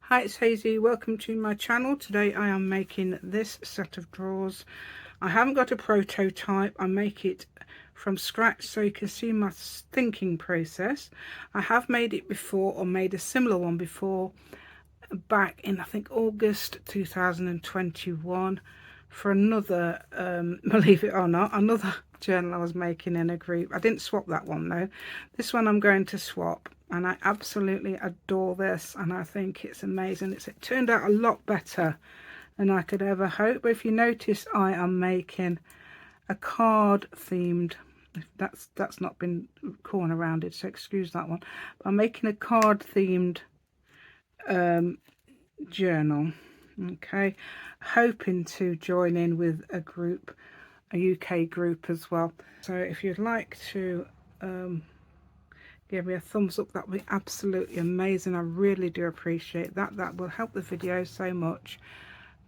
Hi, it's Hazy. Welcome to my channel. Today I am making this set of drawers. I haven't got a prototype. I make it from scratch so you can see my thinking process. I have made it before, or made a similar one before, back in I think August 2021 for another believe it or not, another journal I was making in a group. I didn't swap that one though. This one I'm going to swap, and I absolutely adore this, and I think it's amazing. It turned out a lot better than I could ever hope. But if you notice, I am making a card themed, that's not been corner rounded, so excuse that one, but I'm making a card themed journal. Okay, hoping to join in with a group, a UK group as well. So if you'd like to give me a thumbs up, that would be absolutely amazing. I really do appreciate that. That will help the video so much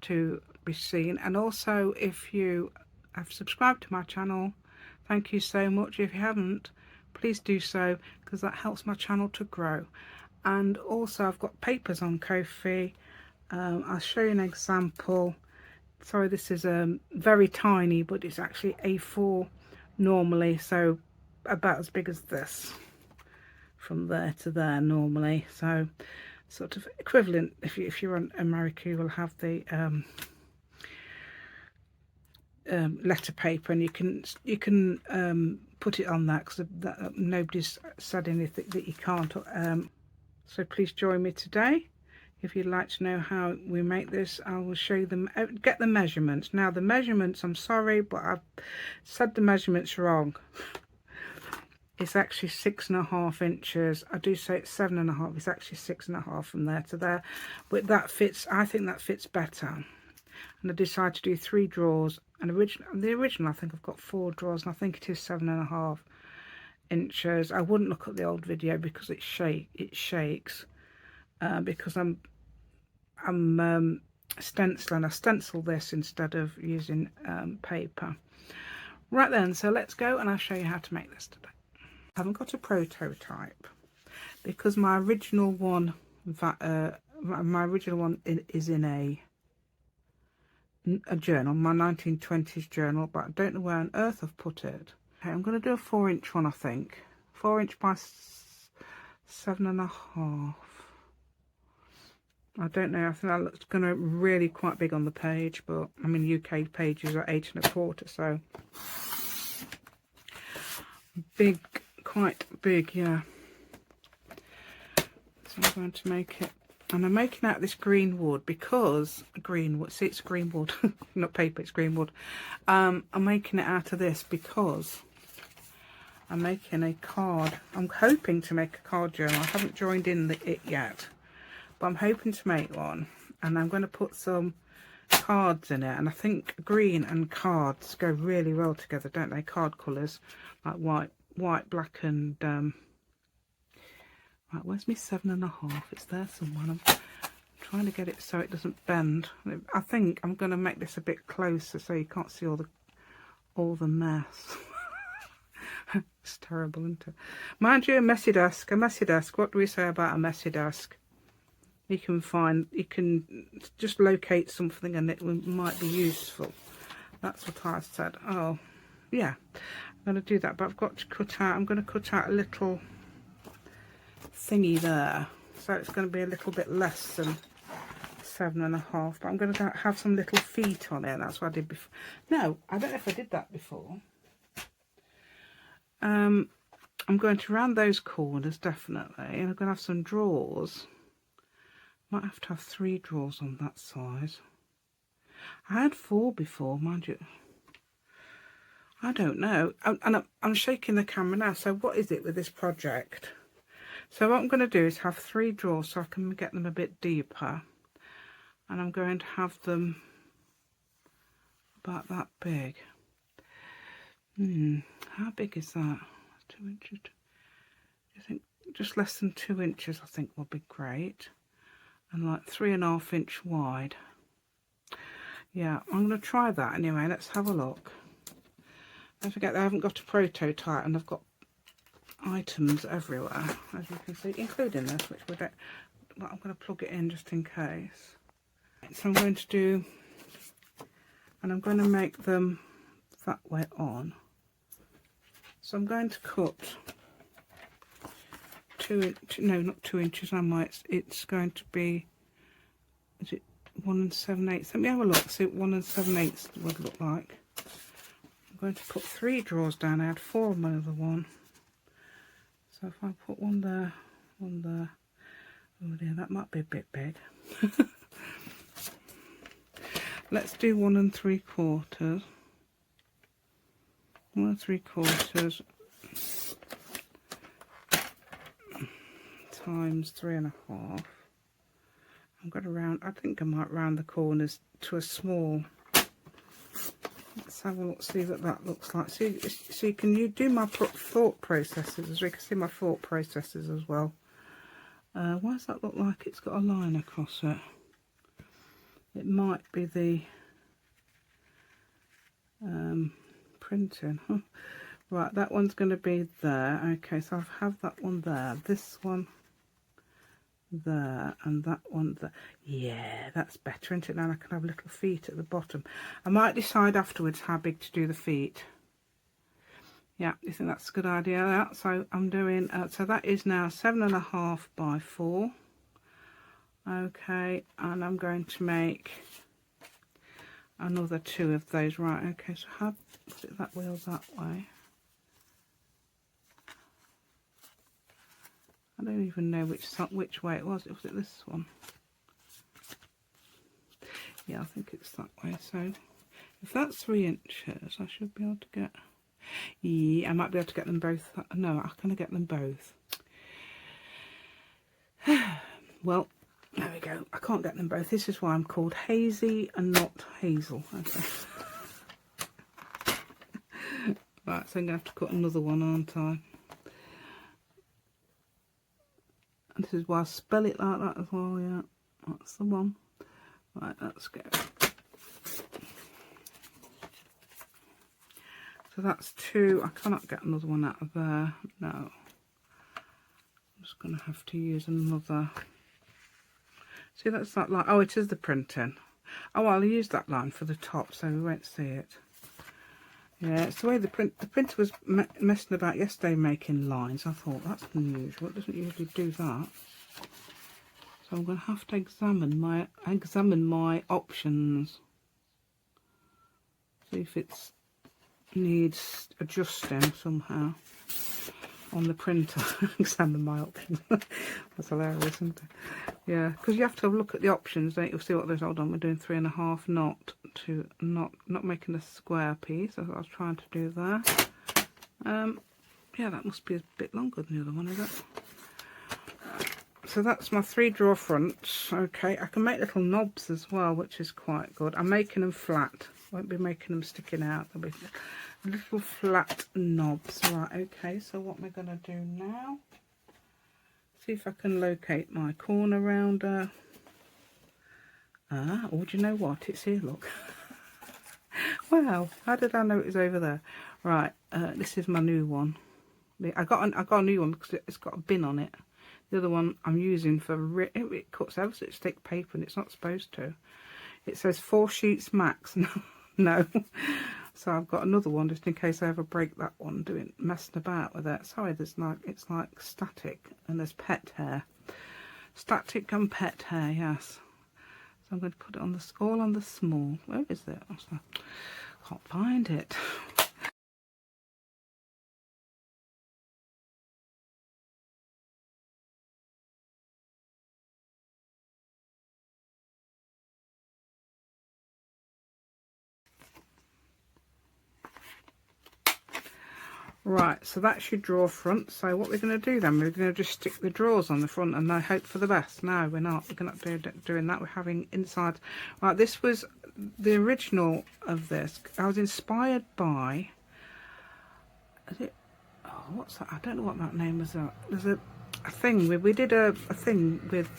to be seen. And also, if you have subscribed to my channel, thank you so much. If you haven't, please do so, because that helps my channel to grow. And also I've got papers on Ko-fi. I'll show you an example. Sorry, this is very tiny, but it's actually A4 normally, so about as big as this, from there to there normally. So sort of equivalent. If you're in America, you will have the letter paper, and you can put it on that, because nobody's said anything that you can't. So please join me today. If you'd like to know how we make this, I will show you them. Get the measurements. Now the measurements, I'm sorry, but I've said the measurements wrong. It's actually 6.5 inches. I do say it's 7.5. It's actually 6.5 from there to there, but that fits. I think that fits better. And I decided to do 3 drawers. And the original, I think I've got 4 drawers, and I think it is 7.5 inches. I wouldn't look at the old video because it shakes. Because I'm stenciling. I stencil this instead of using paper. Right then, so let's go and I'll show you how to make this today. I haven't got a prototype because my original one is in a journal, my 1920s journal, but I don't know where on earth I've put it. Okay, I'm going to do a 4-inch one, I think. 4-inch by 7.5. I don't know, I think that looks going to really quite big on the page, but I mean UK pages are 8.25, so big, quite big, yeah. So I'm going to make it, and I'm making out this green wood because see, it's green wood, not paper, it's green wood. I'm making it out of this because I'm making a card. I'm hoping to make a card journal. I haven't joined in it yet, but I'm hoping to make one, and I'm going to put some cards in it, and I think green and cards go really well together, don't they? Card colours like white, black, and right, where's my 7.5? It's there somewhere. I'm trying to get it so it doesn't bend. I think I'm going to make this a bit closer so you can't see all the mess. It's terrible, isn't it? Mind you, a messy desk. What do we say about a messy desk? You can just locate something and it might be useful. That's what I said. Oh yeah, I'm going to do that, but I've got to cut out, I'm going to cut out a little thingy there, so it's going to be a little bit less than 7.5, but I'm going to have some little feet on it. That's what I did before. No, I don't know if I did that before. I'm going to round those corners definitely, and I'm going to have some drawers. Might have to have 3 drawers on that size. I had 4 before, mind you. I don't know. And I'm shaking the camera now. So what is it with this project? So what I'm going to do is have 3 drawers so I can get them a bit deeper. And I'm going to have them about that big. How big is that? 2 inches. I think just less than 2 inches I think will be great. And like 3.5 inch wide. Yeah, I'm going to try that anyway. Let's have a look. Don't forget that I haven't got a prototype, and I've got items everywhere, as you can see, including this, which we don't. well, I'm going to plug it in just in case. So I'm going to do, and I'm going to make them that way on. So I'm going to cut 2 inches, no, not 2 inches, am I? It's going to be, is it 1 7/8? Let me have a look, see what 1 7/8 would look like. I'm going to put 3 drawers down. I had 4 on my other one. So if I put one there, oh dear, that might be a bit big. Let's do 1 3/4. 1 3/4 times 3 1/2. I'm going to round, I think I might round the corners to a small. Let's have a look, see what that looks like. See, can you do my thought processes, as we can see my thought processes as well. Why does that look like it's got a line across it? It might be the printing. Huh? Right, that one's going to be there. Okay, so I have that one there, this one there, and that one there. Yeah, that's better, isn't it? Now I can have little feet at the bottom. I might decide afterwards how big to do the feet. Yeah, you think that's a good idea? That. So I'm doing, so that is now 7 1/2 by 4. Okay, and I'm going to make another 2 of those. Right, okay, so have put it that way or that way. I don't even know which way it was. Was it this one? Yeah, I think it's that way. So if that's 3 inches, I should be able to get. Yeah, I might be able to get them both. No, I can get them both. Well, there we go. I can't get them both. This is why I'm called Hazy and not Hazel. Okay. Right, so I'm going to have to cut another one, aren't I? And this is why I spell it like that as well, yeah. That's the one. Right, let's go. So that's 2. I cannot get another one out of there. No. I'm just going to have to use another. See, that's that line. Oh, it is the printing. Oh, well, I'll use that line for the top so we won't see it. Yeah, it's the way the printer was messing about yesterday making lines. I thought, that's unusual. It doesn't usually do that. So I'm going to have to examine my options. See if it needs adjusting somehow on the printer. Examine my options. That's hilarious, isn't it? Yeah, because you have to have a look at the options, don't you? You'll see what there's. Hold on, we're doing 3 1/2, not making a square piece. That's what I was trying to do there. Yeah, that must be a bit longer than the other one, is it? So that's my 3 drawer fronts. Okay, I can make little knobs as well, which is quite good. I'm making them flat. Won't be making them sticking out. They'll be little flat knobs. Right, okay, so what am I going to do now? See if I can locate my corner rounder. Ah, oh, do you know what? It's here, look. Wow, how did I know it was over there? Right, this is my new one. I got a new one because it's got a bin on it. The other one I'm using for it cuts ever such thick paper and it's not supposed to. It says 4 sheets max. No. So I've got another one just in case I ever break that one messing about with it. Sorry, it's like static and there's pet hair. Static and pet hair, yes. So I'm going to put it on all on the small. Where is it? Can't find it. Right, so that's your drawer front. So what we're going to do then, we're going to just stick the drawers on the front and I hope for the best. No, we're not. We're not doing that. We're having inside. Right, this was the original of this. I was inspired by, is it, oh, what's that? I don't know what that name was. There's a thing, we did a thing with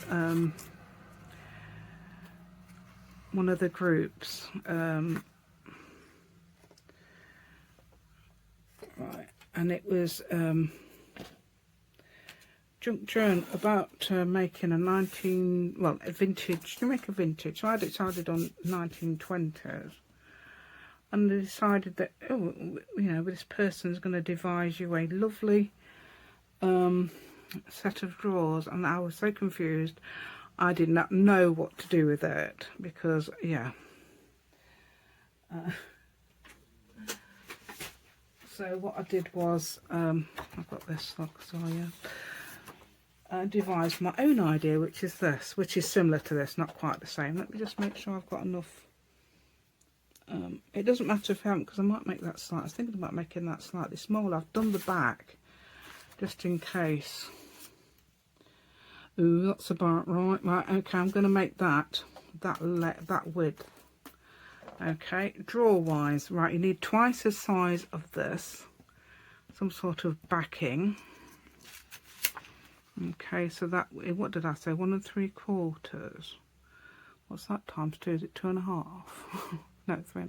one of the groups. Right, and it was juncture about making a a vintage, to make a vintage. So I decided on 1920s, and I decided that, oh, you know, this person's going to devise you a lovely set of drawers, and I was so confused. I did not know what to do with it, because, yeah. So what I did was, I've got this, like, so yeah. I devised my own idea, which is this, which is similar to this, not quite the same. Let me just make sure I've got enough. It doesn't matter if I haven't, because I might make that slight. I was thinking about making that slightly smaller. I've done the back just in case. Ooh, that's about right. Right, okay, I'm going to make that width. Okay, drawer wise, right, you need twice the size of this, some sort of backing. Okay, so that, what did I say, 1 3/4? What's that times 2? Is it 2.5? No, 3.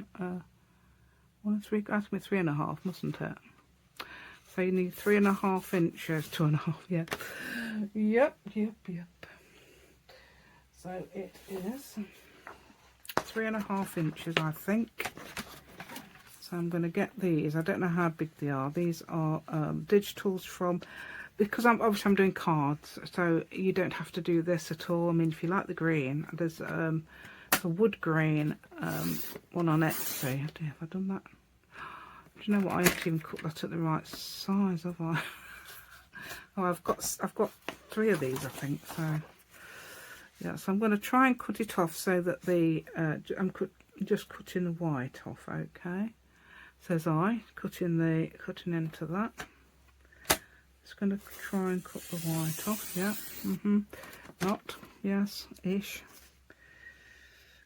1 3. Ask me 3.5, mustn't it? So you need 3.5 inches, 2.5. Yeah. Yep. So it is 3.5 inches, I think. So I'm going to get these. I don't know how big they are. These are digitals from, because obviously I'm doing cards, so you don't have to do this at all. I mean, if you like the green, there's a wood green one on Etsy. Have I done that? Do you know what? I haven't even cut that at the right size, have I? Oh, I've got 3 of these, I think. So yeah, so I'm going to try and cut it off so that I'm just cutting the white off. Okay, says I cutting into that. Just going to try and cut the white off. Yeah. Not. Yes. Ish.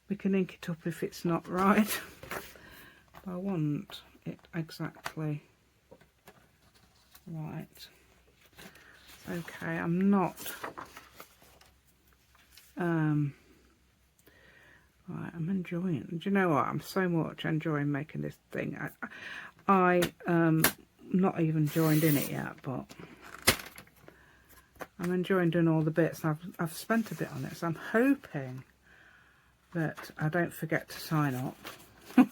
We can ink it up if it's not right. I want it exactly right. Okay, I'm not. Right, I'm enjoying. Do you know what? I'm so much enjoying making this thing. I not even joined in it yet, but I'm enjoying doing all the bits. I've spent a bit on it, so I'm hoping that I don't forget to sign up. I'm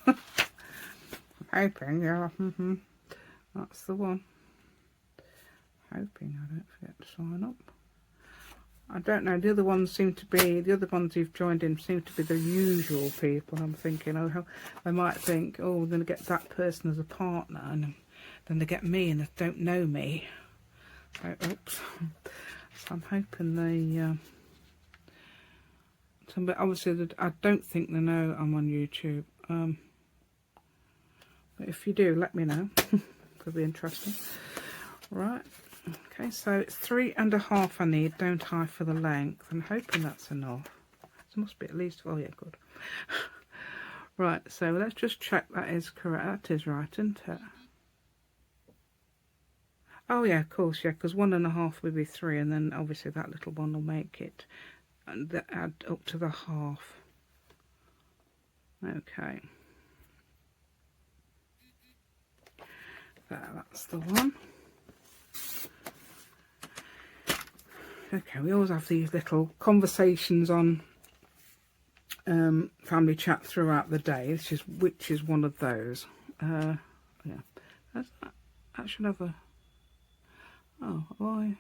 hoping, yeah. That's the one. Hoping I don't forget to sign up. I don't know, the other ones you've joined in seem to be the usual people. I'm thinking, oh, they might think, oh, we're going to get that person as a partner, and then they get me and they don't know me. So, oops. So I'm hoping they, but obviously I don't think they know I'm on YouTube. But if you do, let me know. Could be interesting. Right. Okay, so it's 3.5 I need, don't I, for the length? I'm hoping that's enough. It must be at least, oh yeah, good. Right, so let's just check that is correct. That is right, isn't it? Oh yeah, of course, yeah, because 1.5 would be 3, and then obviously that little one will make it, and add up to the half. Okay. That's the one. Okay, we always have these little conversations on family chat throughout the day, which is one of those. Yeah, that should have a. Oh, why?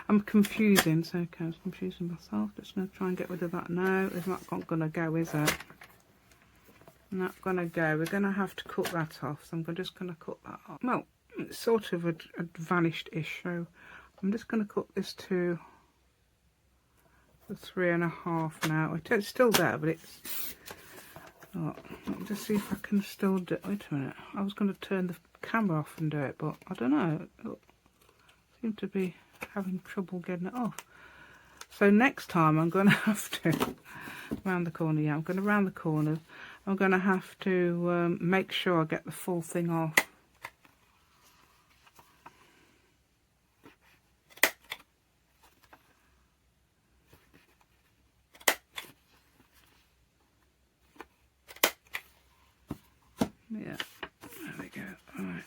I'm confusing. So okay, I was confusing myself. Just gonna try and get rid of that. No, it's not gonna go, is it? Not gonna go. We're gonna have to cut that off. So I'm just gonna cut that off. Well, it's sort of a vanished-ish. So I'm just gonna cut this to the 3.5 now. It's still there, but it's. Oh, let me just see if I can still do it. Wait a minute. I was going to turn the camera off and do it, but I don't know. I seem to be having trouble getting it off. So next time I'm going to have to round the corner. Yeah, I'm going to round the corner. I'm going to have to make sure I get the full thing off. Yeah, there we go. All right.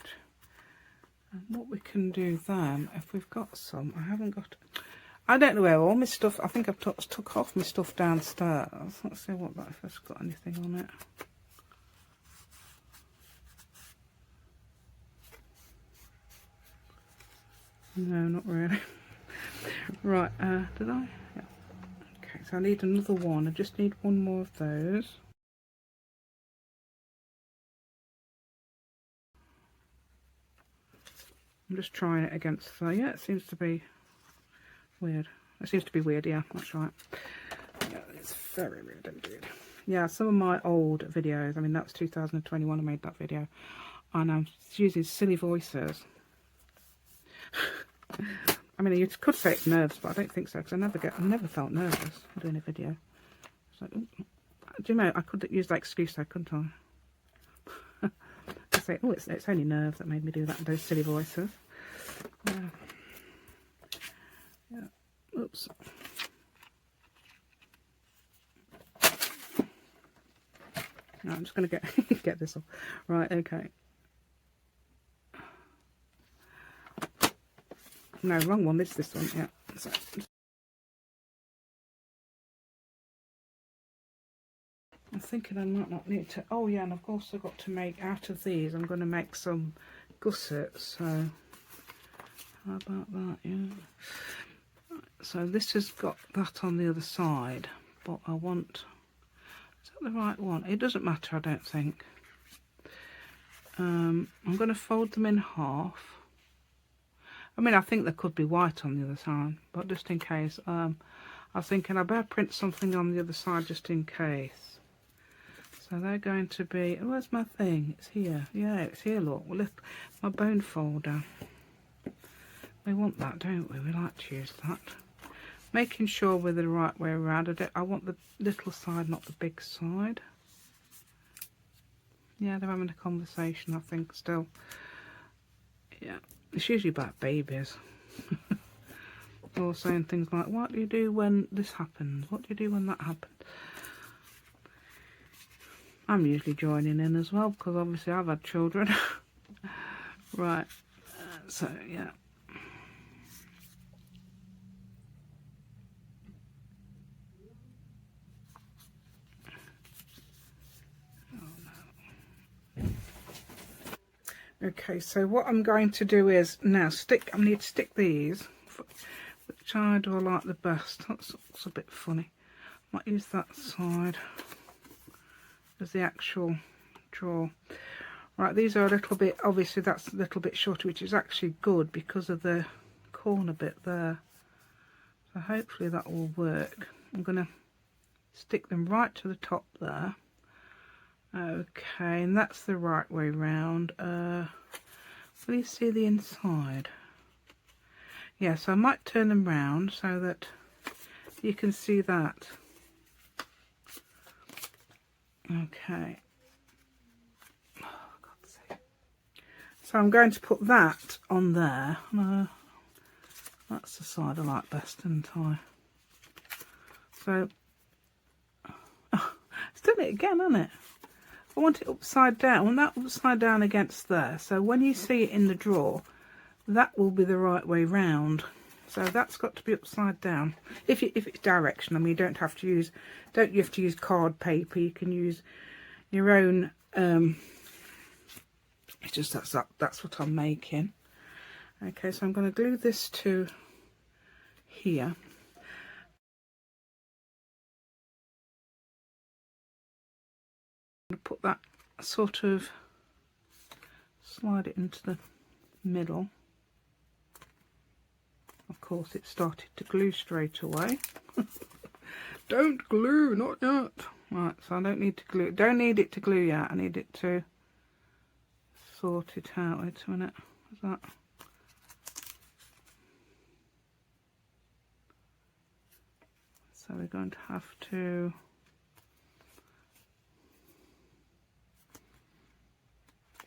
And what we can do then, if we've got some, I don't know where all my stuff, I think I've took off my stuff downstairs. Let's see what that, if it's got anything on it. No, not really. Right, did I? Yeah. Okay, so I need another one. I just need one more of those. I'm just trying it against, yeah, it seems to be weird. It seems to be weird, yeah, that's right. Yeah, it's very weird indeed. Yeah, some of my old videos, I mean, that's 2021 I made that video, and I'm using silly voices. I mean, you could say it's nerves, but I don't think so, because I never felt nervous doing a video. So, do you know, I could use that excuse though, couldn't I? I say, oh, it's only nerves that made me do that, those silly voices. Yeah. Oops. No, I'm just going to get this off. Right, okay. No, wrong one. It's this one. Yeah. So, I'm thinking I might not need to. Oh yeah, and I've also got to make out of these. I'm going to make some gussets. So how about that? Yeah. So this has got that on the other side, but I want. Is that the right one? It doesn't matter, I don't think. I'm going to fold them in half. I mean, I think there could be white on the other side, but just in case, I was thinking I better print something on the other side just in case. So they're going to be, oh, where's my thing? It's here. Yeah, it's here, look. Well, lift my bone folder. We want that, don't we? We like to use that. Making sure we're the right way around. I want the little side, not the big side. Yeah, they're having a conversation, I think, still. Yeah, it's usually about babies. Or saying things like, what do you do when this happens? What do you do when that happens? I'm usually joining in as well, because obviously I've had children. Right, so yeah. Okay, so what I'm going to do is now I need to stick these, which I do like the best. That's a bit funny. Might use that side as the actual drawer. Right, these are a little bit, obviously that's a little bit shorter, which is actually good because of the corner bit there. So hopefully that will work. I'm going to stick them right to the top there. Okay, and that's the right way round. Will you see the inside? Yeah, so I might turn them round so that you can see that. Okay. Oh, God's sake. So I'm going to put that on there. That's the side I like best, isn't I? So, oh, it's done it again, hasn't it? I want it upside down. I want that upside down against there. So when you see it in the drawer, that will be the right way round. So that's got to be upside down. If it's direction, I mean, you don't have to use card paper. You can use your own. It's just that's what I'm making. Okay, so I'm going to glue this to here. I'm going to put that sort of, slide it into the middle. Of course, it started to glue straight away. Don't glue, not yet. Right, so I don't need to glue. Don't need it to glue yet. I need it to sort it out. Wait a minute. Is that? So we're going to have to.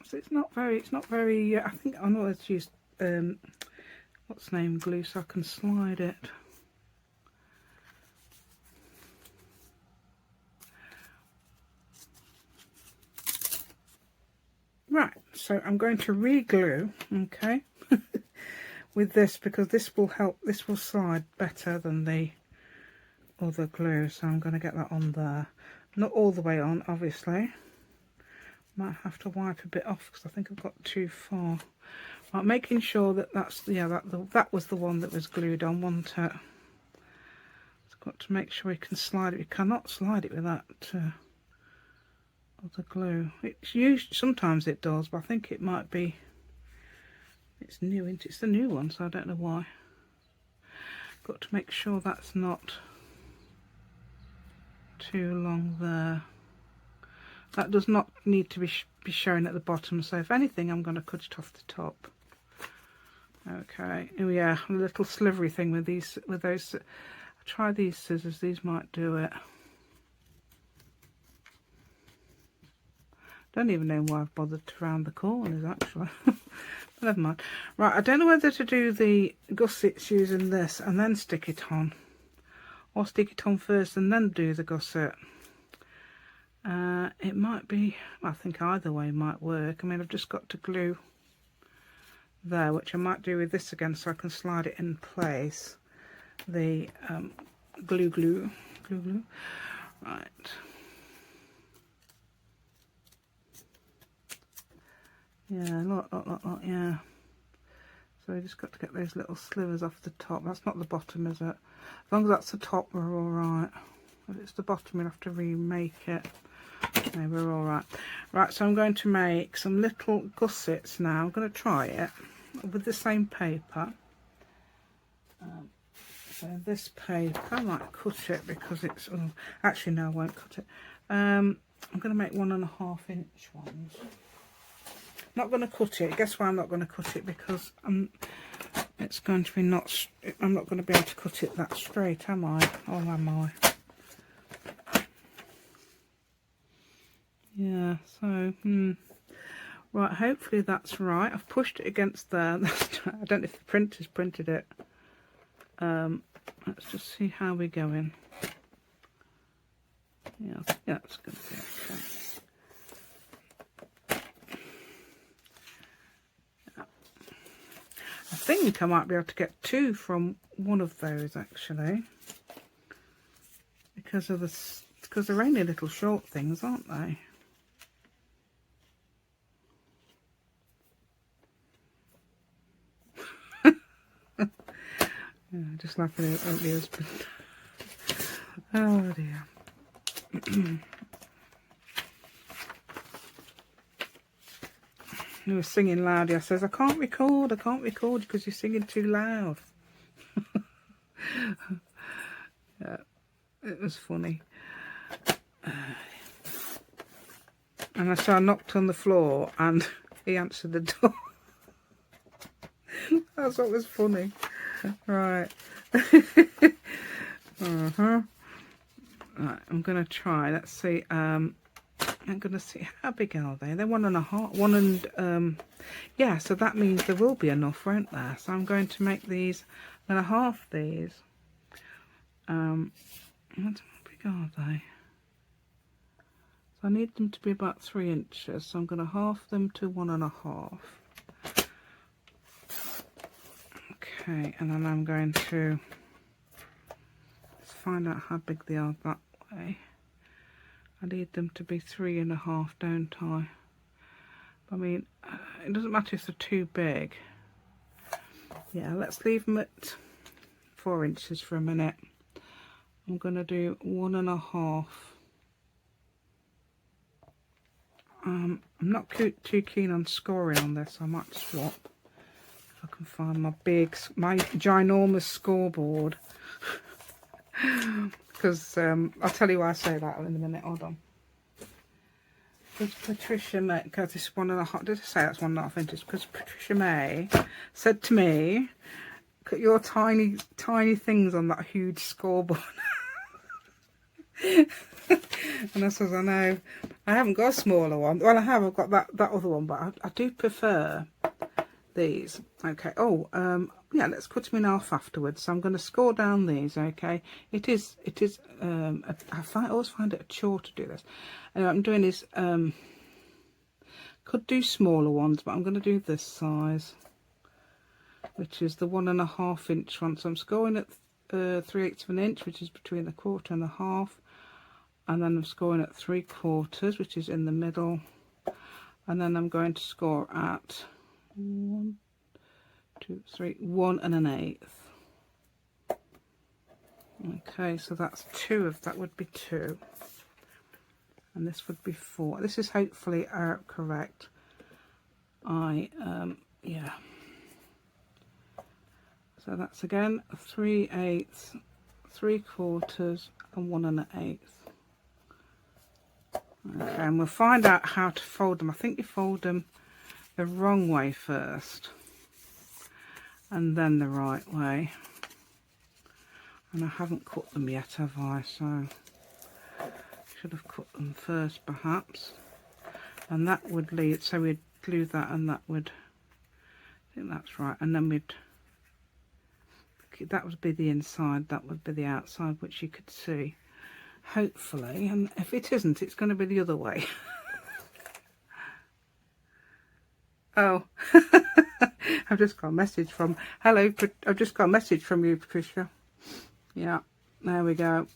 So it's not very. I think I know let's use what's the name glue so I can slide it. Right, so I'm going to re-glue, okay. with this, because this will help, this will slide better than the other glue. So I'm going to get that on there, not all the way on obviously, might have to wipe a bit off because I think I've got too far. Right, making sure that that's, yeah, that was the one that was glued on, wasn't it? It's got to make sure we can slide it. We cannot slide it with that other glue. It's used, sometimes it does, but I think it might be, it's new, isn't it? It's the new one, so I don't know why. Got to make sure that's not too long there. That does not need to be showing at the bottom, so if anything I'm going to cut it off the top. Okay, oh yeah, a little slivery thing with these, with those. I'll try these scissors, these might do it. Don't even know why I've bothered to round the corners actually. Never mind. Right, I don't know whether to do the gussets using this and then stick it on, or stick it on first and then do the gusset. It might be, I think either way might work. I mean, I've just got to glue there, which I might do with this again so I can slide it in place. The glue. Right. Yeah, look, yeah. So we just got to get those little slivers off the top. That's not the bottom, is it? As long as that's the top, we're all right. If it's the bottom, we'll have to remake it. No, we're all right. Right, so I'm going to make some little gussets now. I'm going to try it with the same paper. So this paper, I might cut it because it's, oh, actually no, I won't cut it. I'm going to make 1.5 inch ones. Not going to cut it. Guess why I'm not going to cut it? Because it's going to be not, I'm not going to be able to cut it that straight, am I? Or am I? Yeah, so, right, hopefully that's right. I've pushed it against there. I don't know if the printer's printed it. Let's just see how we're going. Yeah, it's going to be okay. Yeah. I think I might be able to get 2 from one of those actually, because of because they're only little short things, aren't they? Yeah, just laughing at the husband. Oh dear. He was singing loudly. I says, I can't record because you're singing too loud. Yeah, it was funny. And so I knocked on the floor and he answered the door. That's what was funny. Right. Right, I'm gonna try. Let's see. I'm gonna see how big are they. They're 1.5. 1 and yeah. So that means there will be enough, won't there? So I'm going to make these. I'm gonna half these. How big are they? So I need them to be about 3 inches. So I'm gonna half them to 1.5. Okay, and then I'm going to find out how big they are that way. I need them to be 3.5, don't I? I mean, it doesn't matter if they're too big. Yeah, let's leave them at 4 inches for a minute. I'm going to do 1.5. I'm not too keen on scoring on this. I might swap. I can find my ginormous scoreboard. Because I'll tell you why I say that in a minute. Hold on. Because Patricia May, because this 1.5, did I say that's 1.5 inches? Because Patricia May said to me, "Put your tiny things on that huge scoreboard." And I says, I know, I haven't got a smaller one. Well, I have. I've got that other one, but I do prefer these. Okay. Oh, yeah, let's cut them in half afterwards. So I'm going to score down these. Okay. It is I always find it a chore to do this. And what I'm doing is could do smaller ones, but I'm going to do this size. which is the 1.5 inch one. So I'm scoring at 3/8 of an inch, which is between 1/4 and 1/2, and then I'm scoring at 3/4, which is in the middle, and then I'm going to score at 1, 2, 3, 1 1/8. Okay, so that's that would be 2, and this would be 4. This is hopefully correct. Yeah. So that's again 3/8, 3/4, and 1 1/8. Okay, and we'll find out how to fold them. I think you fold them the wrong way first, and then the right way. And I haven't cut them yet, have I? So I should have cut them first, perhaps. And that would lead, so we'd glue that, and that would, I think that's right. And then that would be the inside, that would be the outside, which you could see, hopefully. And if it isn't, it's going to be the other way. Oh, I've just got a message from, hello, I've just got a message from you, Patricia. Yeah, there we go.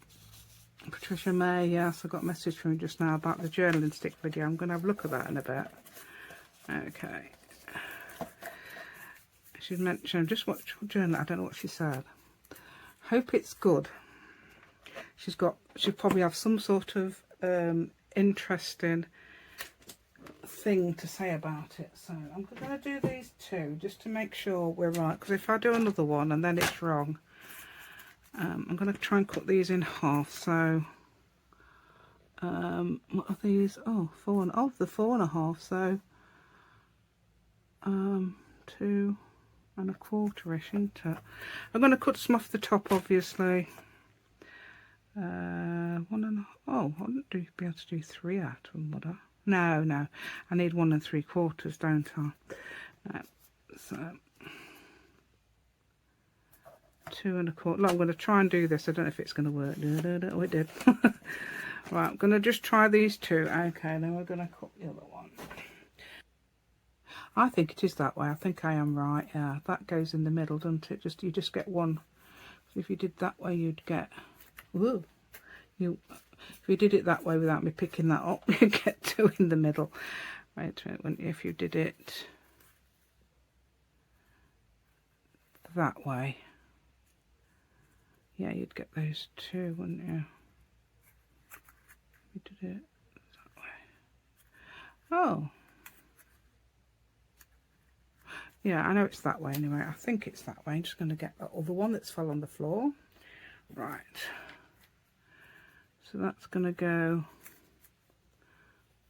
Patricia May, yes, I got a message from you just now about the journaling stick video. I'm going to have a look at that in a bit. Okay. She mentioned, just watch journal. I don't know what she said. Hope it's good. She'll probably have some sort of interesting thing to say about it. So I'm going to do these two just to make sure we're right. Because if I do another one and then it's wrong, I'm going to try and cut these in half. So what are these? Oh, 4 the 4.5. So 2 1/4-ish, isn't it? I'm going to cut some off the top, obviously. 1.5. Oh, I wouldn't be able to do 3 out of them, would I? No, I need 1 3/4, don't I? No. So 2 1/4. Look, I'm going to try and do this. I don't know if it's going to work. Oh, it did. Right, I'm going to just try these two. Okay, then we're going to cut the other one. I think it is that way. I think I am right. Yeah, that goes in the middle, doesn't it? You just get one. So if you did that way, you'd get. Whoa. If you did it that way without me picking that up, you'd get 2 in the middle. Wait a minute. If you did it that way, yeah, you'd get those 2, wouldn't you? If you did it that way. Oh. Yeah, I know it's that way anyway. I think it's that way. I'm just going to get that other one that's fell on the floor. Right. So that's going to go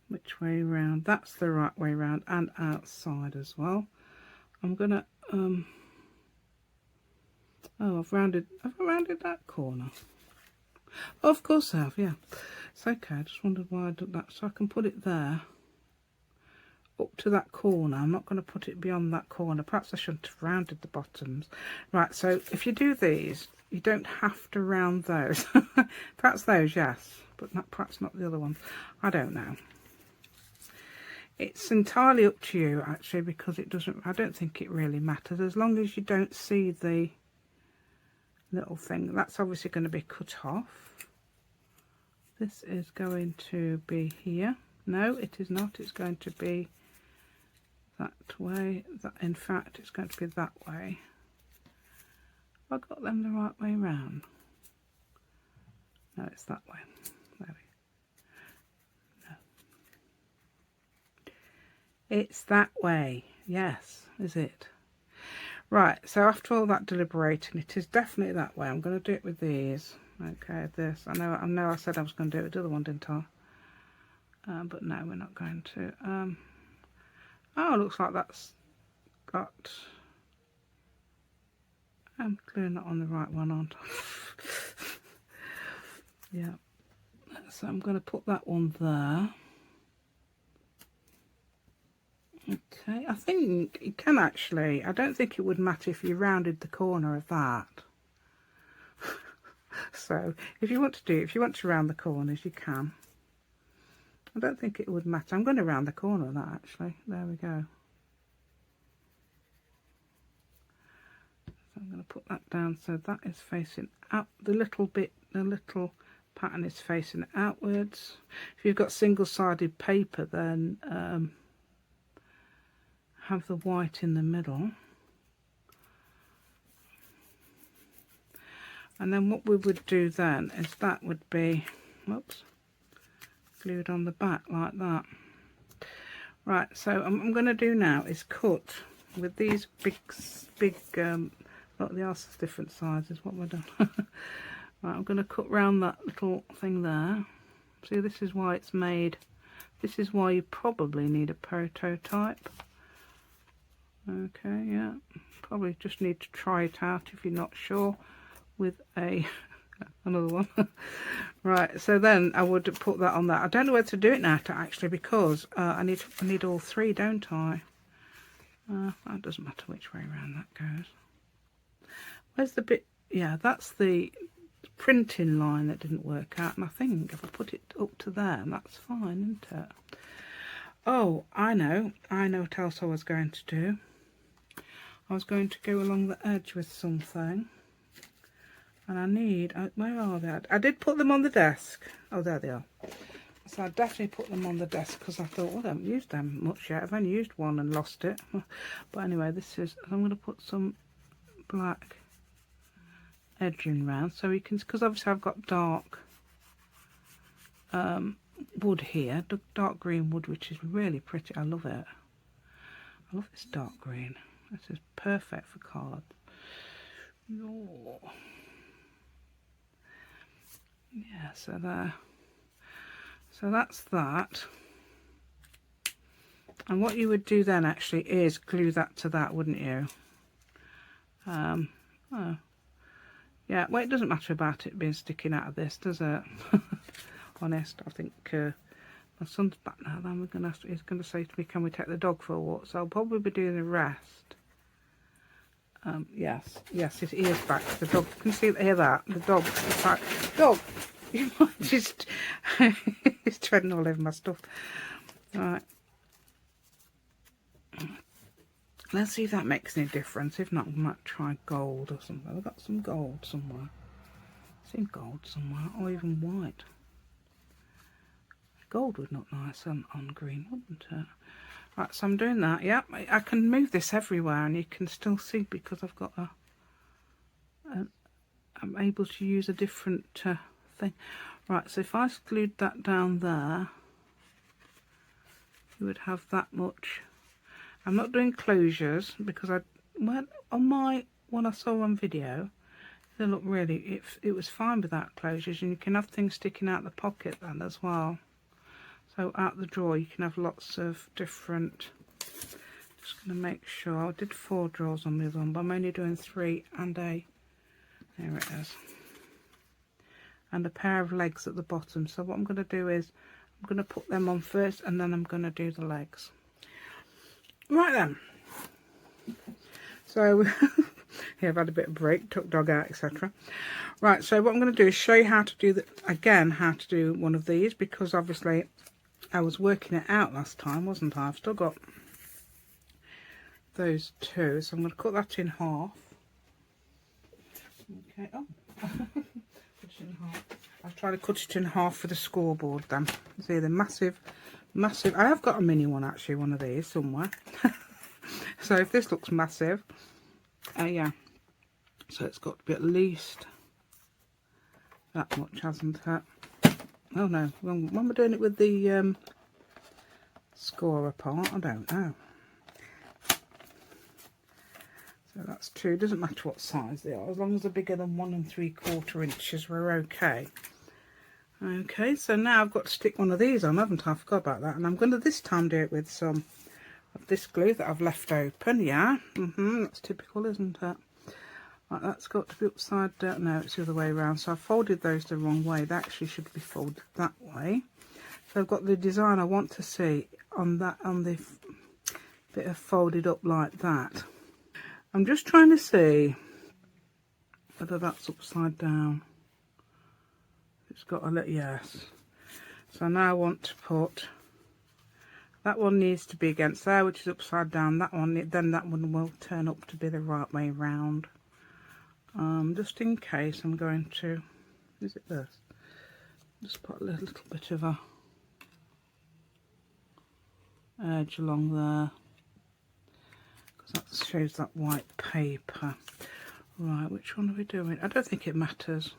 which way round? That's the right way round, and outside as well. I'm going to oh, have I rounded that corner? Oh, of course I have, yeah. It's okay. I just wondered why I did that. So I can put it there. Up to that corner. I'm not going to put it beyond that corner. Perhaps I shouldn't have rounded the bottoms. Right, so if you do these, you don't have to round those. Perhaps those, yes, but perhaps not the other ones. I don't know. It's entirely up to you, actually, because it doesn't, I don't think it really matters, as long as you don't see the little thing. That's obviously going to be cut off. This is going to be here. No, it is not. It's going to be that way. In fact, it's going to be that way. Have I got them the right way round? No, it's that way. There we go. No. It's that way. Yes, is it? Right, so after all that deliberating, it is definitely that way. I'm going to do it with these. Okay, this. I know I said I was going to do it with the other one, didn't I? But no, we're not going to. Oh, looks like that's got. I'm clearly not on the right one, aren't I? Yeah. So I'm going to put that one there. Okay, I think you can actually. I don't think it would matter if you rounded the corner of that. So if you want to do, if you want to round the corners, you can. I don't think it would matter. I'm going to round the corner of that actually. There we go. I'm going to put that down so that is facing out. The little pattern is facing outwards. If you've got single-sided paper, then have the white in the middle. And then what we would do then is that would be, whoops, glued on the back like that. Right, so what I'm going to do now is cut with these big, look, they are different sizes. What have I done? Right, I'm going to cut round that little thing there. See, this is why it's made. This is why you probably need a prototype. Okay, yeah, probably just need to try it out if you're not sure with another one. Right, so then I would put that on that. I don't know where to do it now actually, because I need all three, don't I? That doesn't matter which way around that goes. Where's the bit? Yeah, that's the printing line that didn't work out, and I think if I put it up to there, that's fine, isn't it? Oh, I know what else I was going to do. I was going to go along the edge with something, and I need, where are they? I did put them on the desk. Oh, there they are. So I definitely put them on the desk because I thought, well, I haven't used them much yet. I've only used one and lost it. But anyway, this is, I'm going to put some black edging round so you can, because obviously I've got dark wood here, dark green wood, which is really pretty. I love it. I love this dark green. This is perfect for cards. Oh. Yeah, so there. So that's that. And what you would do then actually is glue that to that, wouldn't you? Oh. Yeah, well, it doesn't matter about it being sticking out of this, does it? Honest, I think my son's back now. Then he's going to say to me, can we take the dog for a walk? So I'll probably be doing the rest. Yes, his ear's back. The dog, you can hear that? The dog, it's like, dog, you might just, he's treading all over my stuff. Right. Let's see if that makes any difference. If not, we might try gold or something. I've got some gold somewhere. I've seen gold somewhere, or even white. Gold would look nice on green, wouldn't it? Right, so I'm doing that. Yep, I can move this everywhere, and you can still see because I've got I'm able to use a different thing. Right, so if I glued that down there, you would have that much. I'm not doing closures because on my one I saw on video, they look really, it was fine without closures, and you can have things sticking out the pocket then as well. So out the drawer you can have lots of different, just going to make sure, I did 4 drawers on the other one, but I'm only doing 3 and there it is, and a pair of legs at the bottom. So what I'm going to do is, I'm going to put them on first and then I'm going to do the legs. Right then, so here I've had a bit of break, took dog out, etc. Right, so what I'm going to do is show you how to do how to do one of these, because obviously I was working it out last time, wasn't I? I've still got those 2, so I'm going to cut that in half. Okay, oh, cut it in half. I'll try to cut it in half for the scoreboard then. See the massive, I have got a mini one actually, one of these somewhere. So if this looks massive, yeah, so it's got to be at least that much, hasn't it? Oh no, when we're doing it with the scorer part, I don't know. So that's 2, doesn't matter what size they are, as long as they're bigger than 1 3/4 inches, we're okay. Okay, so now I've got to stick one of these on, haven't I? I forgot about that. And I'm going to this time do it with some of this glue that I've left open. Yeah, that's typical, isn't it? Right, that's got to be upside down. No, it's the other way around. So I folded those the wrong way. They actually should be folded that way. So I've got the design I want to see on that, on the bit of folded up like that. I'm just trying to see whether that's upside down. It's got a little, yes. So now I want to put, that one needs to be against there, which is upside down. That one, then that one will turn up to be the right way round. just in case, I'm going to, is it this? Just put a little bit of a edge along there, because that shows that white paper. Right, which one are we doing? I don't think it matters.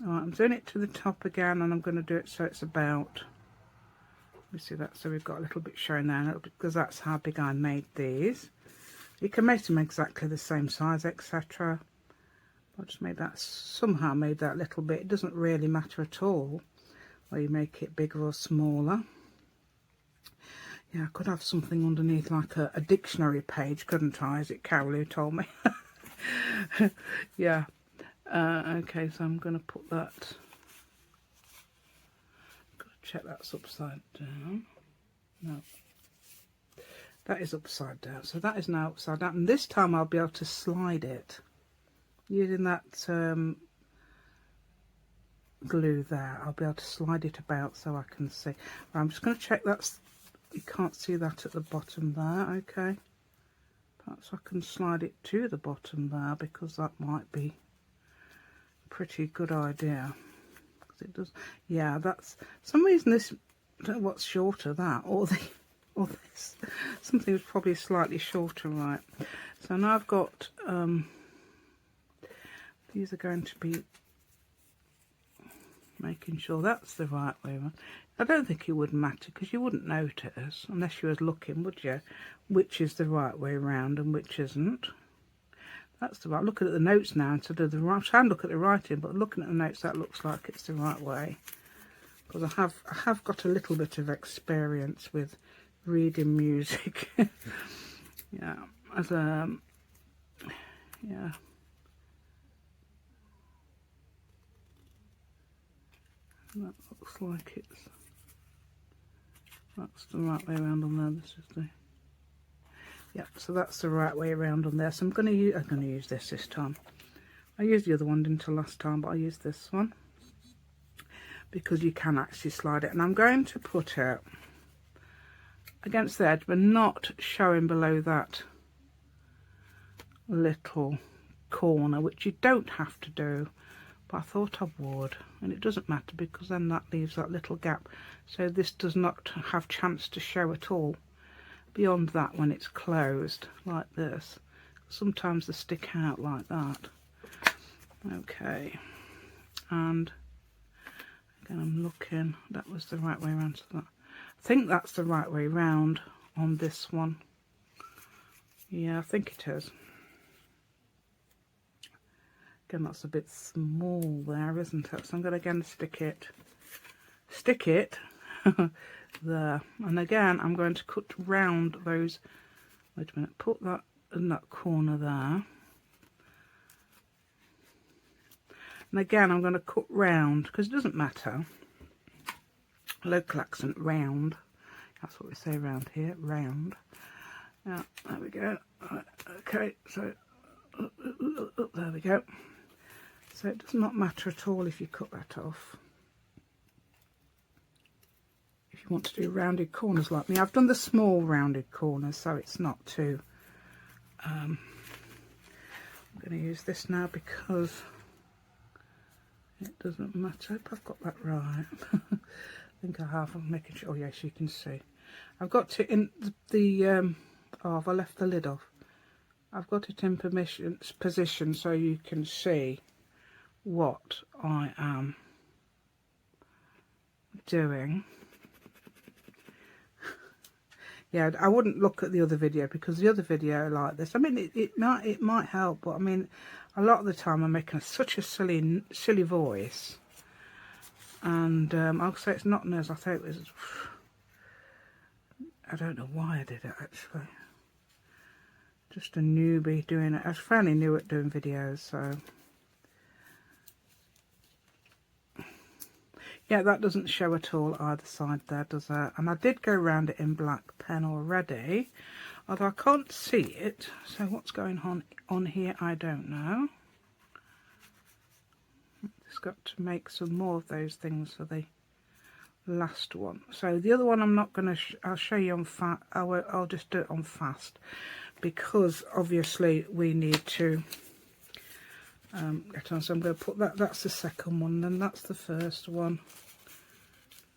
Alright, I'm doing it to the top again, and I'm going to do it so it's about, you see that, so we've got a little bit showing there, a little bit, because that's how big I made these. You can make them exactly the same size, etc. I just made that, somehow made that little bit. It doesn't really matter at all whether you make it bigger or smaller. Yeah, I could have something underneath like a dictionary page, couldn't I? Is it Carol who told me? Yeah. Okay, so I'm going to put that. Got to check that's upside down. No. That is upside down. So that is now upside down. And this time I'll be able to slide it. Using that glue there, I'll be able to slide it about so I can see. Right, I'm just going to check that's, you can't see that at the bottom there, okay. Perhaps I can slide it to the bottom there, because that might be a pretty good idea. Because it does, yeah, that's, some reason this, I don't know what's shorter, that, or this. Something was probably slightly shorter, right. So now I've got, these are going to be making sure that's the right way around. I don't think it would matter, because you wouldn't notice unless you was looking, would you, which is the right way around and which isn't. That's the right. Looking at the notes now instead of the right. I'm trying to look at the writing, but looking at the notes, that looks like it's the right way, because I have got a little bit of experience with reading music. Yeah, as a yeah. That looks like that's the right way around on there. This is the, yeah, so that's the right way around on there. So I'm going to use this time. I used the other one, didn't I, last time, but I used this one because you can actually slide it. And I'm going to put it against the edge, but not showing below that little corner, which you don't have to do. But I thought I would, and it doesn't matter, because then that leaves that little gap, so this does not have chance to show at all beyond that when it's closed like this. Sometimes they stick out like that. Okay, and again I'm looking, that was the right way around, so that, I think that's the right way round on this one. Yeah, I think it is. Again, that's a bit small there, isn't it? So I'm going to again stick it there. And again, I'm going to cut round those, wait a minute, put that in that corner there. And again, I'm going to cut round, because it doesn't matter. Local accent, round. That's what we say around here, round. Yeah, there we go. Right, okay, so there we go. So it does not matter at all if you cut that off. If you want to do rounded corners like me, I've done the small rounded corners, so it's not too. I'm going to use this now because it doesn't matter. I hope I've got that right. I think I have. I'm making sure. Oh yes, you can see. I've got it in the oh, have I left the lid off? I've got it in position so you can see what I am doing. Yeah, I wouldn't look at the other video, because the other video like this, I mean, it might help, but I mean, a lot of the time I'm making such a silly voice, and I'll say it's not as I thought it was. I don't know why I did it actually. Just a newbie doing it. I was fairly new at doing videos, so. Yeah, that doesn't show at all either side there, does it? And I did go around it in black pen already, although I can't see it. So what's going on here, I don't know. Just got to make some more of those things for the last one. So the other one I'm not going to, I'll show you on fast, I'll just do it on fast, because obviously we need to get on. So I'm going to put that, that's the second one, then that's the first one,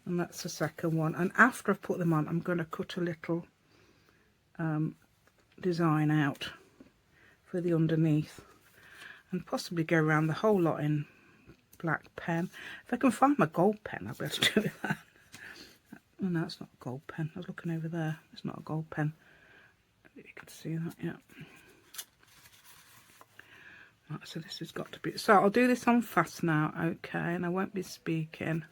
and that's the second one. And after I've put them on, I'm going to cut a little design out for the underneath, and possibly go around the whole lot in black pen. If I can find my gold pen, I'll be able to do that. Oh no, it's not a gold pen. I was looking over there. It's not a gold pen. You can see that, yeah. Right, so this has got to be... So I'll do this on fast now, okay, and I won't be speaking.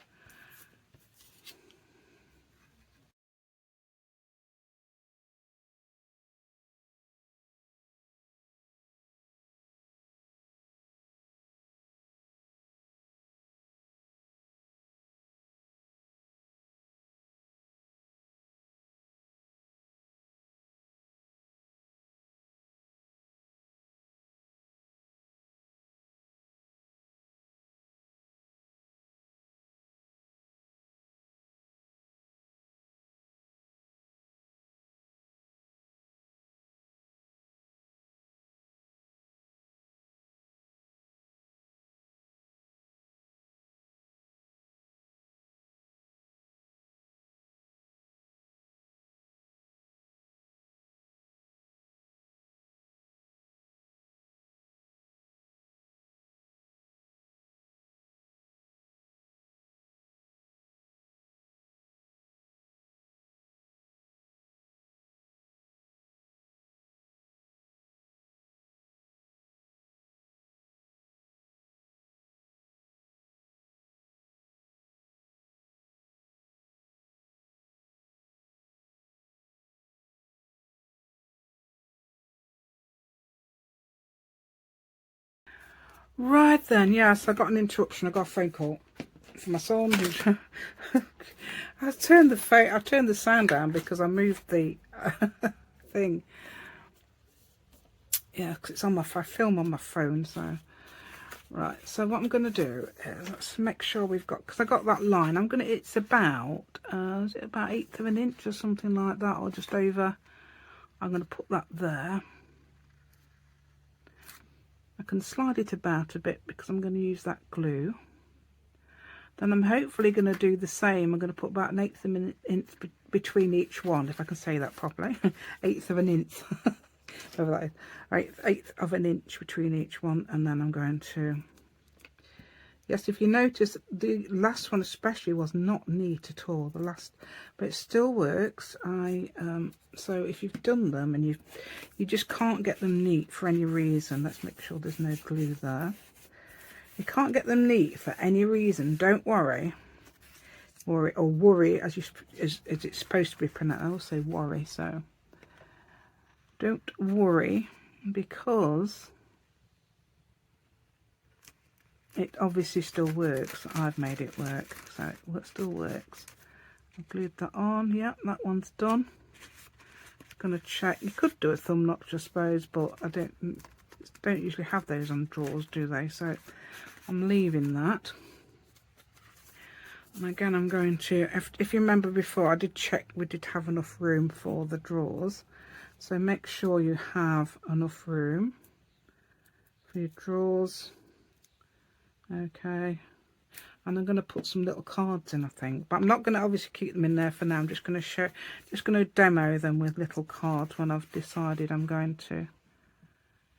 Right then, yes, I got an interruption. I got a phone call from my son. I turned the sound down because I moved the thing. Yeah, because it's on my phone. I film on my phone, so right. So what I'm going to do is let's make sure we've got, because I got that line. I'm going to. It's about is it about 1/8 of an inch or something like that, or just over. I'm going to put that there. I can slide it about a bit because I'm going to use that glue. Then I'm hopefully going to do the same. I'm going to put about 1/8 of an inch between each one, if I can say that properly. 1/8 of an inch. Whatever that is. Right, 1/8 of an inch between each one, and then I'm going to... Yes, if you notice, the last one especially was not neat at all. The last, but it still works. So if you've done them and you just can't get them neat for any reason, let's make sure there's no glue there. You can't get them neat for any reason, don't worry. Worry as it's supposed to be pronounced. I also worry, so don't worry, because it obviously still works. I've made it work, so it still works. I've glued that on. Yeah, that one's done. Gonna check. You could do a thumb notch, I suppose, but I don't usually have those on drawers, do they? So I'm leaving that. And again, I'm going to, if you remember before, I did check we did have enough room for the drawers. So make sure you have enough room for your drawers. Okay. And I'm going to put some little cards in, I think. But I'm not going to obviously keep them in there for now. I'm just going to demo them with little cards when I've decided I'm going to.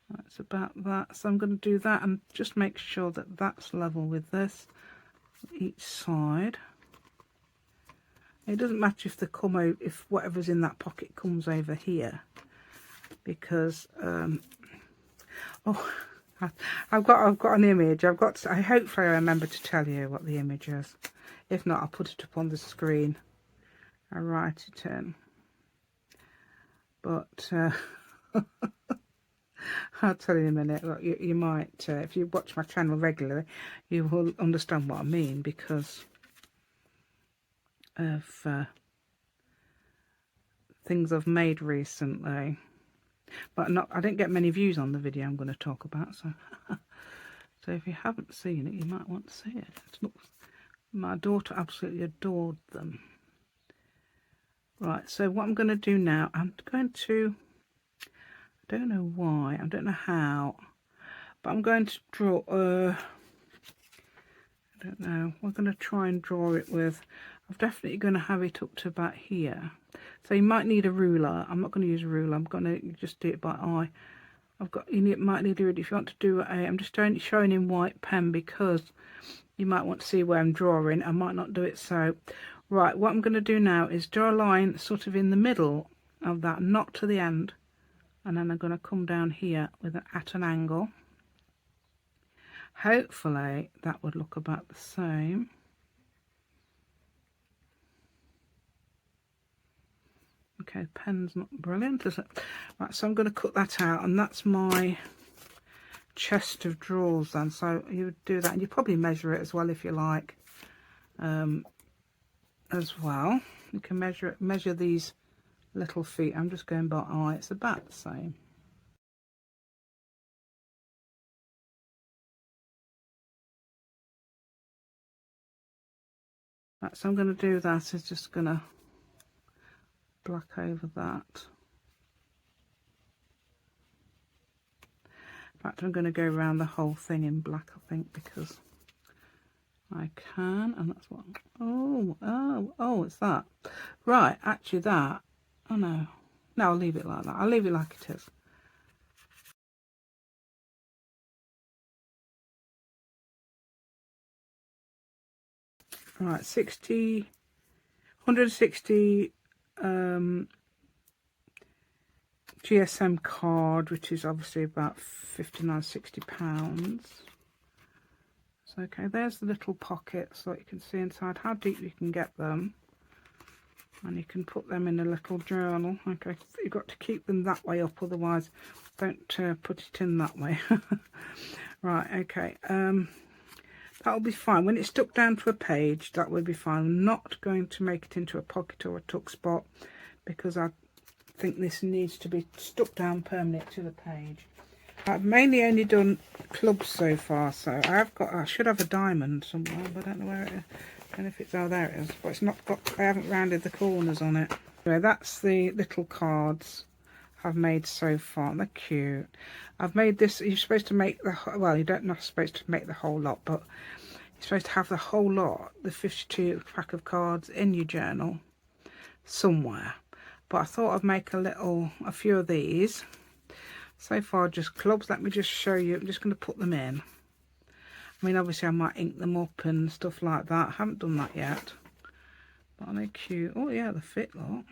That's about that. So I'm going to do that and just make sure that that's level with this. Each side. It doesn't matter if they come over, if whatever's in that pocket comes over here, because oh, I've got an image. I hopefully I remember to tell you what the image is. If not, I'll put it up on the screen. I'll write it in. But I'll tell you in a minute. Look, you might, if you watch my channel regularly, you will understand what I mean, because of things I've made recently. But I didn't get many views on the video I'm going to talk about, so so if you haven't seen it, you might want to see it. My daughter absolutely adored them. Right, so what I'm going to do now, I'm going to don't know why, I don't know how, but I'm going to draw, I don't know, we're going to try and draw it with, I'm definitely going to have it up to about here. So you might need a ruler. I'm not going to use a ruler, I'm going to just do it by eye. Might need a ruler if you want to do I'm just showing in white pen because you might want to see where I'm drawing. I might not do it so. Right, what I'm going to do now is draw a line sort of in the middle of that, not to the end. And then I'm going to come down here at an angle. Hopefully that would look about the same. Okay, the pen's not brilliant, is it? Right, so I'm going to cut that out, and that's my chest of drawers then. So you would do that, and you probably measure it as well if you like. As well, you can measure these little feet. I'm just going by eye. It's about the same. Right, so I'm going to do that. Is just going to black over that. In fact, I'm going to go around the whole thing in black, I think, because I can, and that's what. Oh, it's that. Right, actually, that. Oh no, I'll leave it like that. I'll leave it like it is. Right, 160 GSM card, which is obviously about £59–60. So okay, there's the little pockets so you can see inside how deep you can get them, and you can put them in a little journal. Okay, you've got to keep them that way up, otherwise don't put it in that way. Right, okay, that'll be fine. When it's stuck down to a page, that will be fine. I'm not going to make it into a pocket or a tuck spot because I think this needs to be stuck down permanently to the page. I've mainly only done clubs so far, so I should have a diamond somewhere, but I don't know where it is. I don't know if it's, oh, there it is, but it's not got, I haven't rounded the corners on it. Anyway, that's the little cards I've made so far. They're cute. I've made this, you're supposed to make the, well, you're not supposed to make the whole lot, but you're supposed to have the whole lot, the 52 pack of cards in your journal somewhere. But I thought I'd make a few of these. So far just clubs. Let me just show you. I'm just going to put them in. I mean, obviously I might ink them up and stuff like that. I haven't done that yet. But aren't they cute? Oh yeah, they fit, look.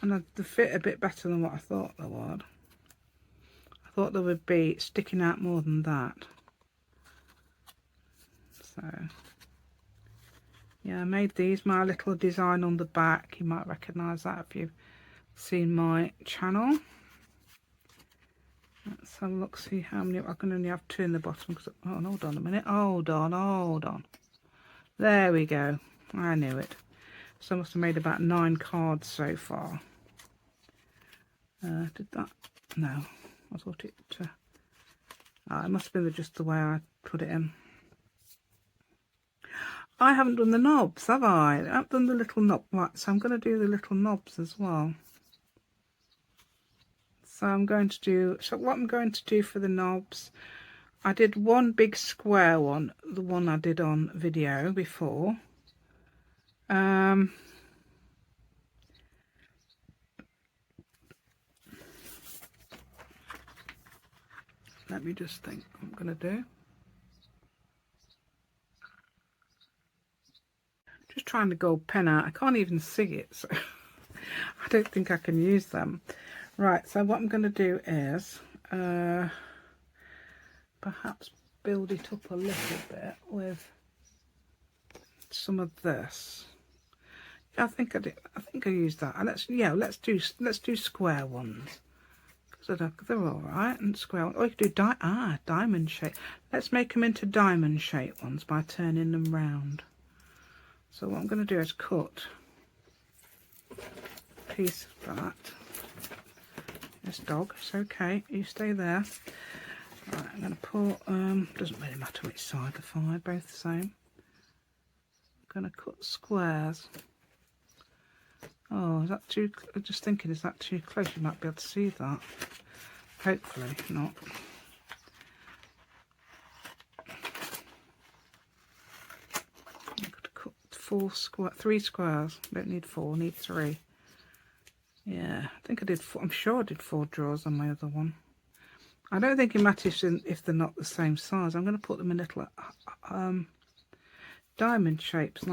And they fit a bit better than what I thought they would. I thought they would be sticking out more than that. So yeah, I made these, my little design on the back. You might recognise that if you've seen my channel. Let's have a look, see how many. I can only have 2 in the bottom. Cause, oh, hold on a minute. Hold on. There we go. I knew it. So I must have made about 9 cards so far. Did that? No. I thought it... it must have been just the way I put it in. I haven't done the knobs, have I? I haven't done the little knob. Right, so I'm going to do the little knobs as well. So I'm going to do, so what I'm going to do for the knobs, I did one big square one, the one I did on video before. Let me just think what I'm going to do. Just trying to gold pen out. I can't even see it, so I don't think I can use them. Right, so what I'm going to do is perhaps build it up a little bit with some of this. Yeah, I think I did. I think I used that. And let's do square ones because they're all right. And square. Oh, you could do diamond shape. Let's make them into diamond shape ones by turning them round. So what I'm going to do is cut a piece of that. This dog, it's okay, you stay there. Right, I'm going to put, doesn't really matter which side, they're fine, both the same. I'm going to cut squares Oh, is that too, I'm just thinking, is that too close? You might be able to see that. Hopefully not. I've got to cut 3 squares. Don't need 4, need 3. Yeah, I think I did 4. I'm sure I did 4 drawers on my other one. I don't think it matters if they're not the same size. I'm going to put them in little diamond shapes.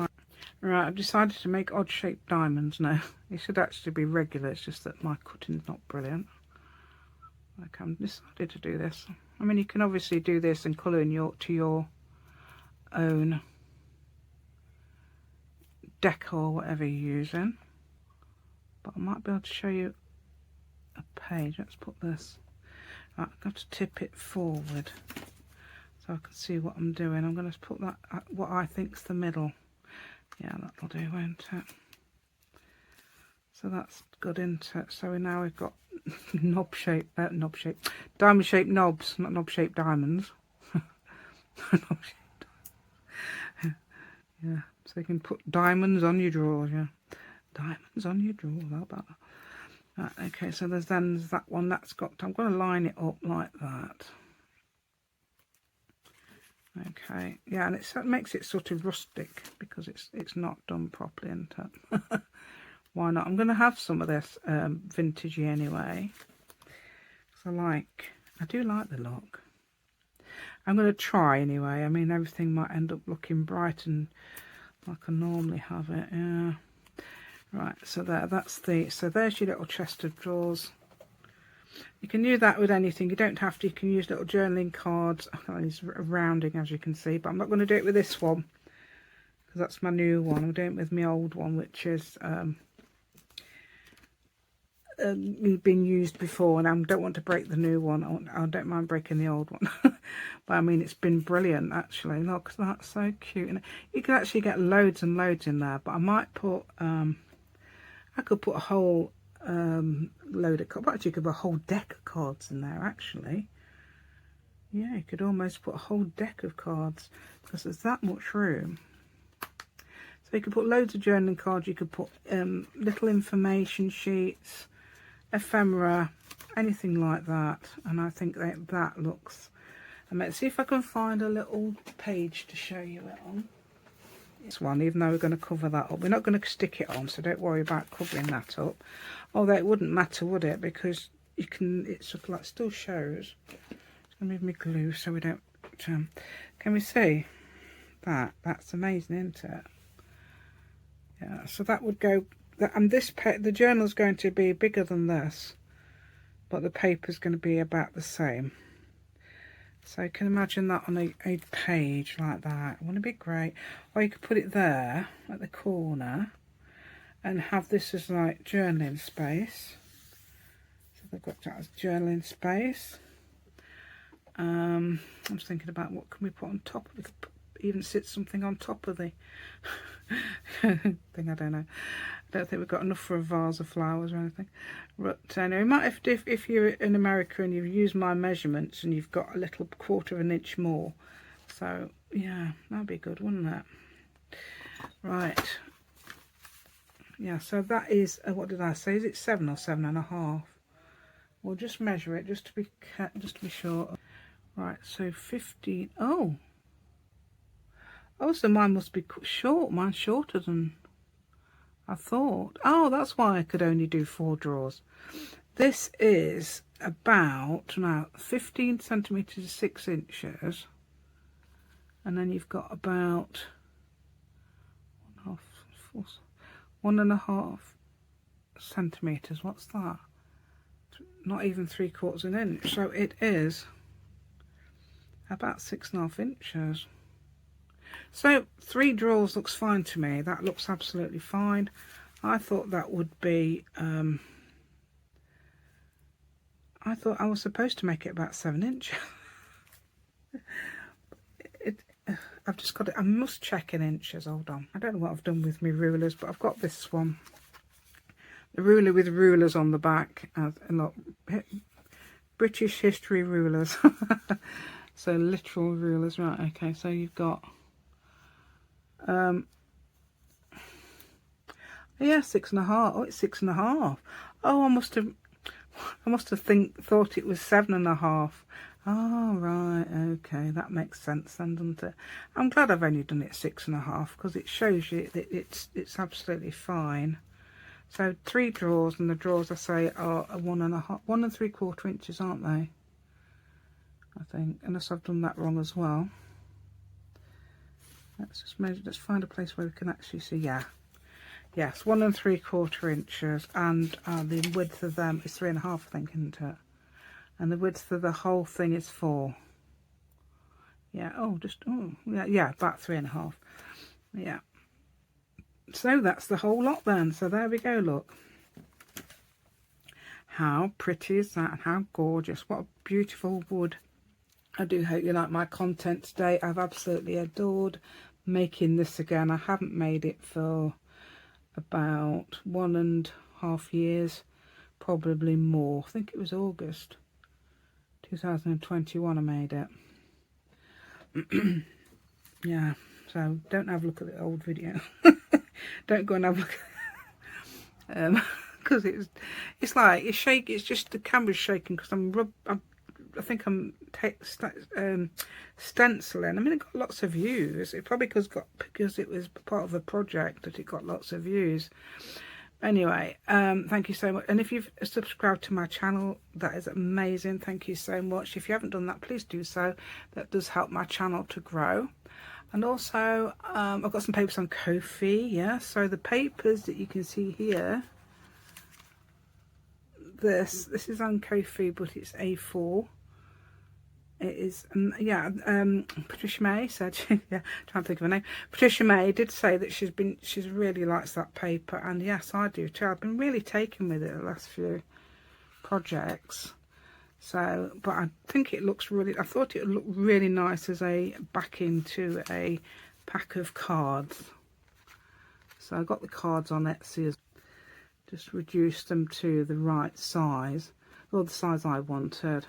Right, I've decided to make odd shaped diamonds now. It should actually be regular, it's just that my cutting's not brilliant. I've decided to do this. I mean, you can obviously do this and colour to your own decor, whatever you're using. But I might be able to show you a page. Let's put this. Right, I've got to tip it forward so I can see what I'm doing. I'm going to put that at what I think's the middle. Yeah, that'll do, won't it? So that's good, isn't it? So now we've got diamond-shaped knobs, not knob-shaped diamonds. Knob-shaped diamonds. Yeah, so you can put diamonds on your drawers, yeah. Diamonds on your drawers, how about that? Right, okay, so there's that one that's got, I'm going to line it up like that. Okay, yeah, and it makes it sort of rustic because it's not done properly, isn't it? Why not? I'm going to have some of this vintagey anyway. So I do like the look. I'm going to try anyway. I mean, everything might end up looking bright and like I normally have it. Yeah. Right, so so there's your little chest of drawers. You can use that with anything. You don't have to. You can use little journaling cards. It's rounding, as you can see, but I'm not going to do it with this one because that's my new one. I'm doing it with my old one, which is been used before, and I don't want to break the new one. I don't mind breaking the old one. But I mean, it's been brilliant actually. Look, that's so cute, and you can actually get loads and loads in there. But I might put I could put a whole load of cards. Actually, you could put a whole deck of cards in there actually. Yeah, you could almost put a whole deck of cards because there's that much room. So you could put loads of journaling cards. You could put little information sheets, ephemera, anything like that. And I think that looks. And let's see if I can find a little page to show you it on. This one, even though we're going to cover that up, we're not going to stick it on, so don't worry about covering that up. Although it wouldn't matter, would it? Because you can, it sort of like still shows. Just going to move my glue so we don't. Can we see that? That's amazing, isn't it? Yeah. So that would go. And the journal's going to be bigger than this, but the paper's going to be about the same. So you can imagine that on a page like that. Wouldn't it be great? Or you could put it there at the corner and have this as like journaling space. So they've got that as journaling space. I'm just thinking about what can we put on top of it. Even sit something on top of the thing. I don't know. I don't think we've got enough for a vase of flowers or anything. But anyway, might if you're in America and you've used my measurements and you've got a little 1/4 of an inch more. So yeah, that'd be good, wouldn't it? Right. Yeah. So that is what did I say? Is it 7 or 7.5? We'll just measure it just to be sure. Right. So 15. Oh. Oh, so mine must be short. Mine's shorter than I thought. Oh, that's why I could only do 4 drawers. This is about now 15 centimeters to 6 inches, and then you've got about 1.5 centimeters. What's that? Not even 3/4 of an inch. So it is about 6.5 inches. So 3 drawers looks fine to me. That looks absolutely fine. I thought that would be I thought I was supposed to make it about 7 inches. I've just got it. I must check in inches. Hold on. I don't know what I've done with my rulers, but I've got this one. The ruler with rulers on the back. And look, British history rulers. So literal rulers. Right, okay. So you've got... Yeah, 6.5. Oh, it's 6.5. Oh, I must have thought it was 7.5. Oh, right, okay, that makes sense then, doesn't it? I'm glad I've only done it 6.5 because it shows you that it's absolutely fine. So 3 drawers, and the drawers I say are 1.75 inches, aren't they? I think, unless I've done that wrong as well. Let's just measure. Let's find a place where we can actually see. Yeah, yes, 1.75 inches, and the width of them is 3.5, I think, isn't it? And the width of the whole thing is 4. Yeah. Oh, yeah, about 3.5. Yeah. So that's the whole lot then. So there we go. Look. How pretty is that? And how gorgeous! What a beautiful wood. I do hope you like my content today. I've absolutely adored making this again. I haven't made it for about 1.5 years, probably more. I think it was August 2021 I made it. Yeah, so don't have a look at the old video. Don't go and have a look, because it's like it's shaking. It's just the camera's shaking because I think I'm stenciling. I mean, it got lots of views. It probably because it was part of the project that it got lots of views. Anyway, thank you so much. And if you've subscribed to my channel, that is amazing. Thank you so much. If you haven't done that, please do so. That does help my channel to grow. And also, I've got some papers on Ko-fi. Yeah, so the papers that you can see here, this is on Ko-fi, but it's A4. It is, Patricia May said, yeah, trying to think of her name. Patricia May did say that she's really likes that paper, and yes, I do too. I've been really taken with it the last few projects. So, but I think it looks really, I thought it would look really nice as a backing to a pack of cards. So I got the cards on Etsy, just reduced them to the right size, or the size I wanted.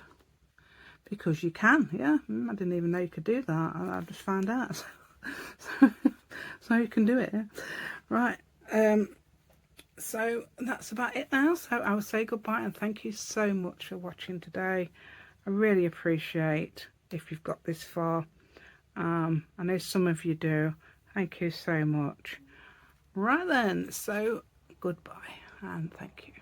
Because you can, yeah. I didn't even know you could do that. I just found out. So you can do it, yeah. Right. So that's about it now. So I will say goodbye and thank you so much for watching today. I really appreciate if you've got this far. I know some of you do. Thank you so much. Right then. So goodbye and thank you.